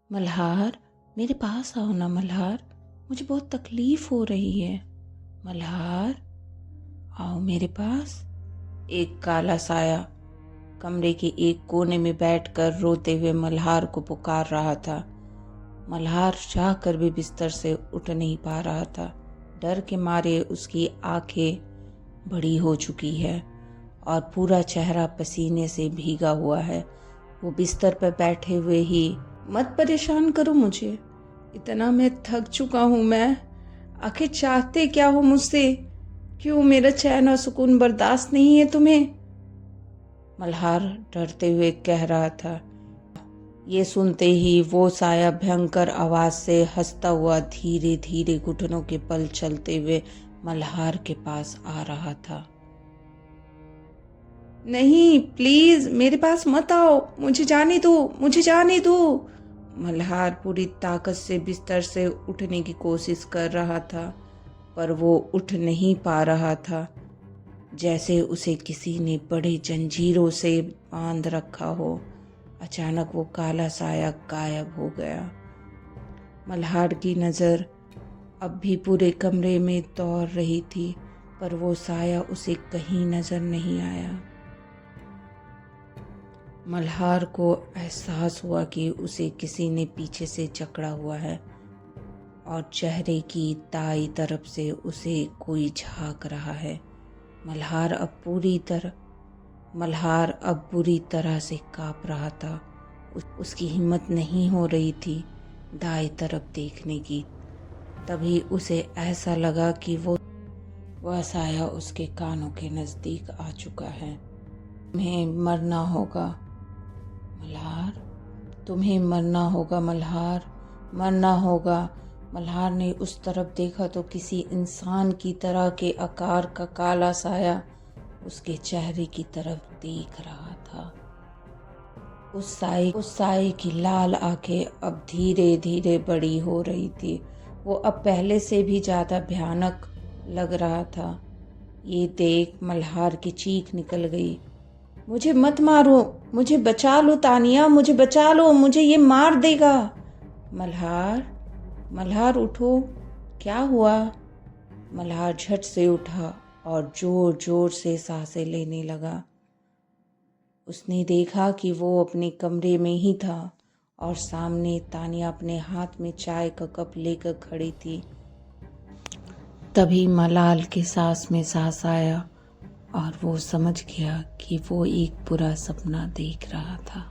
मल्हार, मेरे पास आओ ना मल्हार, मुझे बहुत तकलीफ हो रही है। मल्हार, आओ मेरे पास। एक काला साया कमरे के एक कोने में बैठकर रोते हुए मल्हार को पुकार रहा था। मल्हार चाहकर भी बिस्तर से उठ नहीं पा रहा था। डर के मारे उसकी आंखें बड़ी हो चुकी है और पूरा चेहरा पसीने से भीगा हुआ है। वो बिस्तर पर बैठे हुए ही, मत परेशान करो मुझे, इतना मैं थक चुका हूँ। मैं आखिर चाहते क्या हो मुझसे? क्यों मेरा चैन और सुकून बर्दाश्त नहीं है तुम्हें? मल्हार डरते हुए कह रहा था। ये सुनते ही वो साया भयंकर आवाज से हंसता हुआ धीरे धीरे घुटनों के बल चलते हुए मल्हार के पास आ रहा था। नहीं, प्लीज मेरे पास मत आओ, मुझे जाने दो, मुझे जाने दो। मल्हार पूरी ताकत से बिस्तर से उठने की कोशिश कर रहा था, पर वो उठ नहीं पा रहा था, जैसे उसे किसी ने बड़े जंजीरों से बांध रखा हो। अचानक वो काला साया गायब हो गया। मल्हार की नज़र अब भी पूरे कमरे में दौड़ रही थी, पर वो साया उसे कहीं नजर नहीं आया। मल्हार को एहसास हुआ कि उसे किसी ने पीछे से जकड़ा हुआ है और चेहरे की दाईं तरफ से उसे कोई झांक रहा है। मल्हार अब बुरी तरह से कांप रहा था। उसकी हिम्मत नहीं हो रही थी दाईं तरफ देखने की। तभी उसे ऐसा लगा कि वह साया उसके कानों के नज़दीक आ चुका है। तुम्हें मरना होगा मल्हार, तुम्हें मरना होगा मल्हार, मरना होगा। मल्हार ने उस तरफ देखा तो किसी इंसान की तरह के आकार का काला साया उसके चेहरे की तरफ देख रहा था। उस साये की लाल आंखें अब धीरे धीरे बड़ी हो रही थी। वो अब पहले से भी ज्यादा भयानक लग रहा था। ये देख मल्हार की चीख निकल गई। मुझे मत मारो, मुझे बचा लो तानिया, मुझे बचा लो, मुझे ये मार देगा। मल्हार उठो, क्या हुआ? मल्हार झट से उठा और जोर जोर से सांसें लेने लगा। उसने देखा कि वो अपने कमरे में ही था और सामने तानिया अपने हाथ में चाय का कप लेकर खड़ी थी। तभी मलाल के सांस में सांस आया और वो समझ गया कि वो एक बुरा सपना देख रहा था।